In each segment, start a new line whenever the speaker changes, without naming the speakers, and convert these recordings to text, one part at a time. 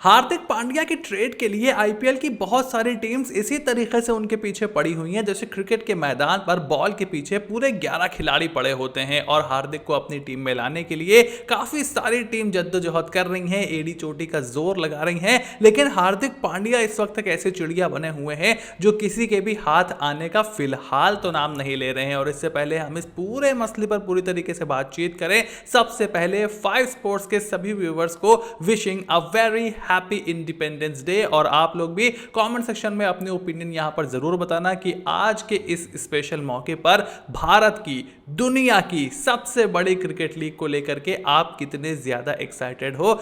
हार्दिक पांड्या की ट्रेड के लिए आईपीएल की बहुत सारी टीम्स इसी तरीके से उनके पीछे पड़ी हुई हैं जैसे क्रिकेट के मैदान पर बॉल के पीछे पूरे 11 खिलाड़ी पड़े होते हैं और हार्दिक को अपनी टीम में लाने के लिए काफी सारी टीम जद्दोजहद कर रही हैं, एड़ी चोटी का जोर लगा रही हैं। लेकिन हार्दिक पांड्या इस वक्त तक ऐसे चिड़िया बने हुए हैं जो किसी के भी हाथ आने का फिलहाल तो नाम नहीं ले रहे हैं। और इससे पहले हम इस पूरे मसले पर पूरी तरीके से बातचीत करें, सबसे पहले 5 स्पोर्ट्स के सभी व्यूवर्स को wishing a very happy independence day. और आप लोग भी कमेंट सेक्शन में अपने ओपिनियन यहां पर जरूर बताना कि आज के इस स्पेशल मौके पर भारत की, दुनिया की सबसे बड़ी क्रिकेट लीग को लेकर के आप कितने ज्यादा एक्साइटेड हो।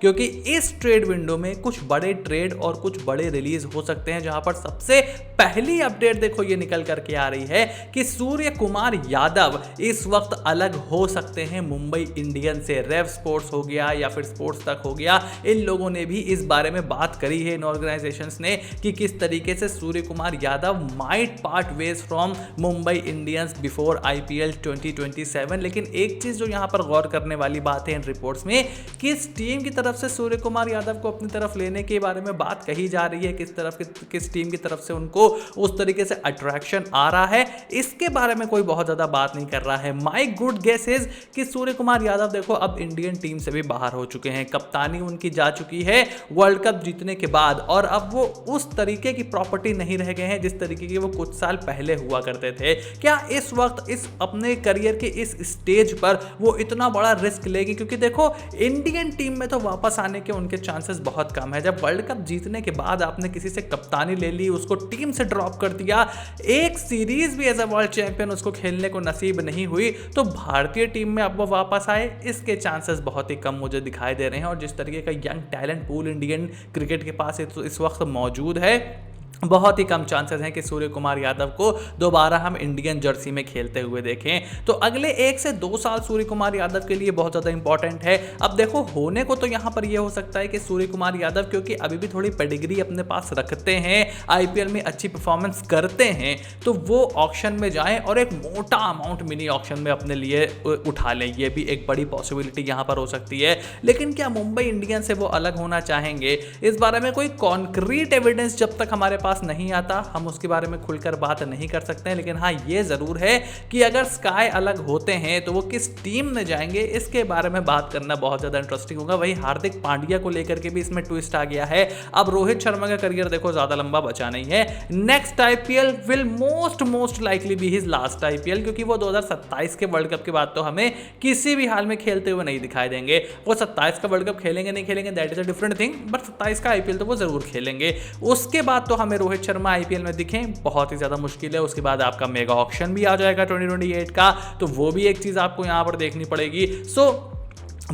क्योंकि इस ट्रेड विंडो में कुछ बड़े ट्रेड और कुछ बड़े रिलीज हो सकते हैं, जहां पर सबसे पहली अपडेट देखो ये निकल करके आ रही है कि सूर्य कुमार यादव इस वक्त अलग हो सकते हैं मुंबई इंडियंस से। रेव स्पोर्ट्स हो गया या फिर स्पोर्ट्स तक हो गया, इन लोगों ने भी इस बारे में बात करी है, इन ऑर्गेनाइजेशंस ने, कि किस तरीके से Surya Kumar Yadav might part ways from Mumbai Indians before IPL 2027। लेकिन एक चीज जो यहां पर गौर करने वाली बात है इन रिपोर्ट्स में, किस टीम की तरफ से सूर्य कुमार यादव को अपनी तरफ लेने के बारे में बात कही जा रही है, किस टीम की तरफ से उनको उस तरीके से अट्रैक्शन आ रहा है, इसके बारे में कोई बहुत ज्यादा बात नहीं कर रहा है। माय गुड गेस इज कि सूर्य कुमार यादव देखो अब इंडियन टीम से भी बाहर हो चुके हैं, कप्तानी उनकी जा चुकी है वर्ल्ड कप जीतने के बाद, और अब वो उस तरीके की प्रॉपर्टी नहीं रह गए हैं जिस तरीके की वो कुछ साल पहले हुआ करते थे। क्या इस वक्त इस अपने करियर के इस स्टेज पर वो इतना बड़ा रिस्क लेगी? क्योंकि देखो इंडियन टीम में तो वापस आने के उनके चांसेस बहुत कम है। जब वर्ल्ड कप जीतने के बाद आपने किसी से कप्तानी ले ली, उसको टीम से ड्रॉप कर दिया, एक सीरीज भी एज अ वर्ल्ड चैंपियन उसको खेलने को नसीब नहीं हुई, तो भारतीय टीम में अब वो वापस आए, इसके चांसेस बहुत ही कम मुझे दिखाई दे रहे हैं। और जिस तरीके का young talent pool Indian cricket के पास इस वक्त मौजूद है, बहुत ही कम चांसेस हैं कि सूर्य कुमार यादव को दोबारा हम इंडियन जर्सी में खेलते हुए देखें। तो अगले 1 से 2 साल सूर्य कुमार यादव के लिए बहुत ज़्यादा इंपॉर्टेंट है। अब देखो होने को तो यहाँ पर यह हो सकता है कि सूर्य कुमार यादव, क्योंकि अभी भी थोड़ी पेडिग्री अपने पास रखते हैं, आईपीएल में अच्छी परफॉर्मेंस करते हैं, तो वो ऑक्शन में जाएं और एक मोटा अमाउंट मिनी ऑक्शन में अपने लिए उठा लें। ये भी एक बड़ी पॉसिबिलिटी यहाँ पर हो सकती है। लेकिन क्या मुंबई इंडियंस से वो अलग होना चाहेंगे? इस बारे में कोई कॉन्क्रीट एविडेंस जब तक हमारे पास नहीं आता हम उसके बारे में खुलकर बात नहीं कर सकते हैं। लेकिन हाँ ये जरूर है कि अगर स्काई अलग होते हैं तो वो किस टीम में जाएंगे, इसके बारे में बात करना बहुत ज्यादा इंटरेस्टिंग होगा। वही हार्दिक पांड्या को लेकर के भी इसमें ट्विस्ट आ गया है। अब रोहित शर्मा का करियर देखो ज्यादा लंबा बचा नहीं है। Next IPL will most likely be his last IPL, क्योंकि वो 2027 के वर्ल्ड कप के बाद तो हमें किसी भी हाल में खेलते हुए नहीं दिखाई देंगे। वो 27 का वर्ल्ड कप खेलेंगे नहीं खेलेंगे that is a different thing, but 27 का आईपीएल तो वो जरूर खेलेंगे। उसके बाद तो हमें रोहित शर्मा आईपीएल में दिखें बहुत ही ज्यादा मुश्किल है। उसके बाद आपका मेगा ऑक्शन भी आ जाएगा 2028 का, तो वो भी एक चीज आपको यहां पर देखनी पड़ेगी।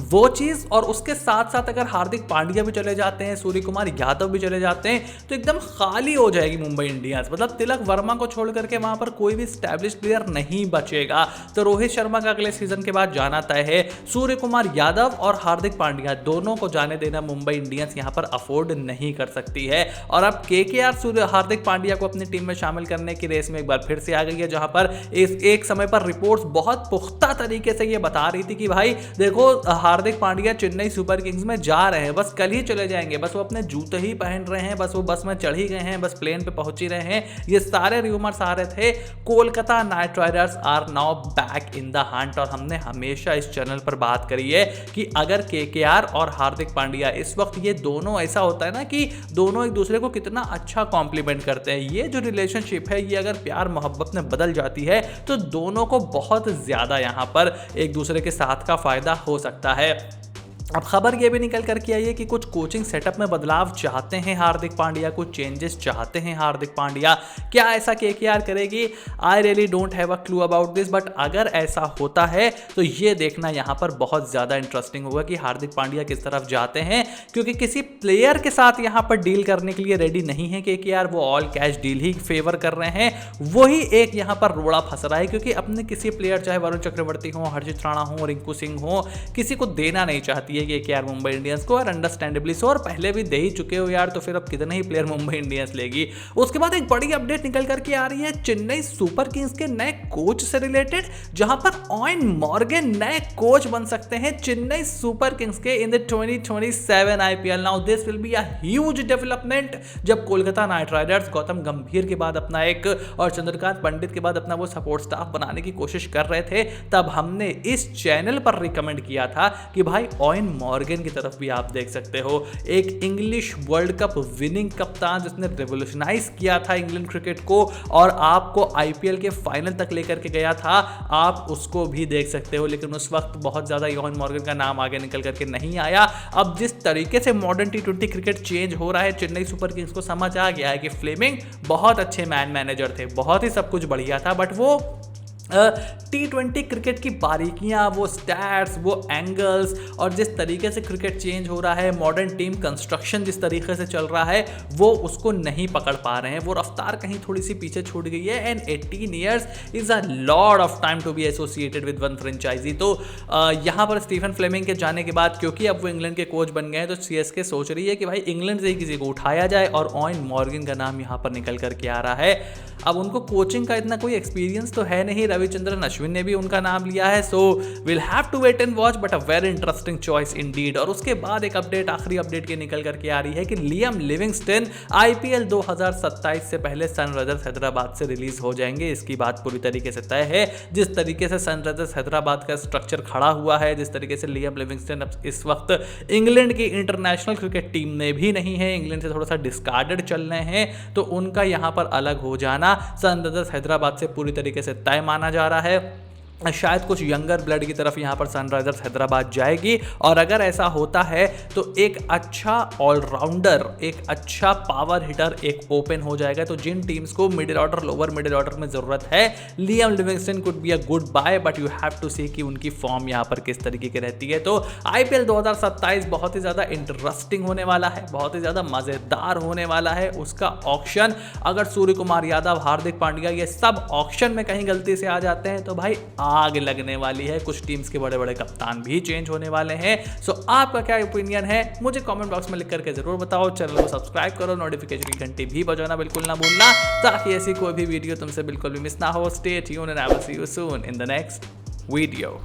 वो चीज, और उसके साथ साथ अगर हार्दिक पांड्या भी चले जाते हैं, सूर्य कुमार यादव भी चले जाते हैं, तो एकदम खाली हो जाएगी मुंबई इंडियंस। मतलब तिलक वर्मा को छोड़ करके वहां पर कोई भी स्टैब्लिश प्लेयर नहीं बचेगा। तो रोहित शर्मा का अगले सीजन के बाद जाना तय है। सूर्य कुमार यादव और हार्दिक पांड्या दोनों को जाने देना मुंबई इंडियंस यहां पर अफोर्ड नहीं कर सकती है। और अब केकेआर हार्दिक पांड्या को अपनी टीम में शामिल करने की रेस में एक बार फिर से आ गई है, जहां पर एक समय पर रिपोर्ट्स बहुत पुख्ता तरीके से ये बता रही थी कि भाई देखो हार्दिक पांड्या चेन्नई सुपर किंग्स में जा रहे हैं, बस कल ही चले जाएंगे, बस वो अपने जूते ही पहन रहे हैं, बस वो बस में चढ़ ही गए हैं, बस प्लेन पे पहुंच ही रहे हैं। ये सारे रूमर्स आ रहे थे। Kolkata Knight Riders are now back in the hunt. और हमने हमेशा इस चैनल पर बात करी है कि अगर केकेआर और हार्दिक पांड्या इस वक्त, ये दोनों, ऐसा होता है ना कि दोनों एक दूसरे को कितना अच्छा कॉम्प्लीमेंट करते हैं। ये जो रिलेशनशिप है ये अगर प्यार मोहब्बत में बदल जाती है तो दोनों को बहुत ज्यादा यहां पर एक दूसरे के साथ का फायदा हो सकता है। अब खबर ये भी निकल करके आई है कि कुछ कोचिंग सेटअप में बदलाव चाहते हैं हार्दिक पांड्या, कुछ चेंजेस चाहते हैं हार्दिक पांड्या। क्या ऐसा केकेआर करेगी? I really don't have a clue about this, but अगर ऐसा होता है तो ये देखना यहाँ पर बहुत ज़्यादा इंटरेस्टिंग होगा कि हार्दिक पांड्या किस तरफ जाते हैं, क्योंकि किसी प्लेयर के साथ यहाँ पर डील करने के लिए रेडी नहीं है केकेआर। वो ऑल कैश डील ही फेवर कर रहे हैं। वही एक यहाँ पर रोड़ा फंस रहा है, क्योंकि अपने किसी प्लेयर, चाहे वरुण चक्रवर्ती हो, हर्षित राणा हो, रिंकू सिंह हो, किसी को देना नहीं चाहती है है कि KR मुंबई इंडियंस को, और अंडरस्टैंडेबली सो, और पहले भी दे ही चुके हो यार, तो फिर अब कितने ही प्लेयर मुंबई इंडियंस लेगी। उसके बाद एक बड़ी अपडेट निकल करके आ रही है चेन्नई सुपर किंग्स के नए कोच से रिलेटेड, जहां पर ऑयन मॉर्गन नए कोच बन सकते हैं चेन्नई सुपर किंग्स के in the 2027 IPL। Now this will be a huge development. जब कोलकाता नाइट राइडर्स गौतम गंभीर के बाद अपना एक, और चंद्रकांत पंडित के बाद अपना वो सपोर्ट स्टाफ बनाने की कोशिश कर रहे थे, तब हमने इस चैनल पर रिकमेंड किया था कि भाई ऑयन मॉर्गन की तरफ भी आप देख सकते हो। एक इंग्लिश वर्ल्ड कप विनिंग कप्तान जिसने रेवोल्यूशनाइज किया था इंग्लैंड क्रिकेट को और आपको IPL के फाइनल तक लेकर के गया था, आप उसको भी देख सकते हो। लेकिन उस वक्त बहुत ज्यादा ऑयन मॉर्गन का नाम आगे निकल करके नहीं आया। अब जिस तरीके से मॉडर्न T20 क्रिकेट चेंज हो रहा है, चेन्नई सुपर किंग्स को समझ आ गया है कि फ्लेमिंग बहुत अच्छे मैनेजर थे, बहुत ही सब कुछ बढ़िया था, बट वो T20 क्रिकेट की बारीकियां, वो स्टैट्स, वो एंगल्स, और जिस तरीके से क्रिकेट चेंज हो रहा है, मॉडर्न टीम कंस्ट्रक्शन जिस तरीके से चल रहा है, वो उसको नहीं पकड़ पा रहे हैं। वो रफ्तार कहीं थोड़ी सी पीछे छूट गई है। And 18 years is a lot of time to be associated with one franchise. तो यहाँ पर स्टीफन फ्लेमिंग के जाने के बाद, क्योंकि अब वो इंग्लैंड के कोच बन गए हैं, तो CSK सोच रही है कि भाई इंग्लैंड से ही किसी को उठाया जाए, और ऑयन मॉर्गन का नाम यहाँ पर निकल करके आ रहा है। अब उनको कोचिंग का इतना कोई एक्सपीरियंस तो है नहीं, रविचंद्रन अश्विन ने भी उनका नाम लिया है, so will have to wait and watch, but a very interesting choice indeed. और उसके बाद एक अपडेट, आखिरी अपडेट के निकल करके आ रही है कि लियम लिविंगस्टन IPL 2027 से पहले सनराइजर्स हैदराबाद से रिलीज हो जाएंगे। इसकी बात पूरी तरीके से तय है। जिस तरीके से सनराइजर्स हैदराबाद का स्ट्रक्चर खड़ा हुआ है, जिस तरीके से लियम लिविंगस्टन इस वक्त इंग्लैंड की इंटरनेशनल क्रिकेट टीम में भी नहीं है, इंग्लैंड से थोड़ा सा डिस्कार्डेड चल रहे हैं, तो उनका यहाँ पर अलग हो जाना सनराइजर्स हैदराबाद से पूरी तरीके से तय माना जा रहा है। शायद कुछ यंगर ब्लड की तरफ यहाँ पर सनराइजर्स हैदराबाद जाएगी, और अगर ऐसा होता है तो एक अच्छा ऑलराउंडर, एक अच्छा पावर हिटर एक ओपन हो जाएगा। तो जिन टीम्स को middle order, lower middle order में जरूरत है, Liam Livingstone could be a good buy, but you have to see कि उनकी फॉर्म यहाँ पर किस तरीके की रहती है। तो IPL 2027 बहुत ही ज़्यादा इंटरेस्टिंग होने वाला है, बहुत ही ज़्यादा मज़ेदार होने वाला है। उसका ऑक्शन, अगर सूर्य कुमार यादव, हार्दिक पांड्या ये सब ऑक्शन में कहीं गलती से आ जाते हैं, तो भाई आग लगने वाली है। कुछ टीम्स के बड़े बड़े कप्तान भी चेंज होने वाले हैं। सो आपका क्या ओपिनियन है, मुझे कमेंट बॉक्स में लिख करके जरूर बताओ। चैनल को सब्सक्राइब करो, नोटिफिकेशन की घंटी भी बजाना बिल्कुल ना भूलना, ताकि ऐसी कोई भी वीडियो तुमसे बिल्कुल भी मिस ना हो। Stay tuned and I will see you soon in the next video.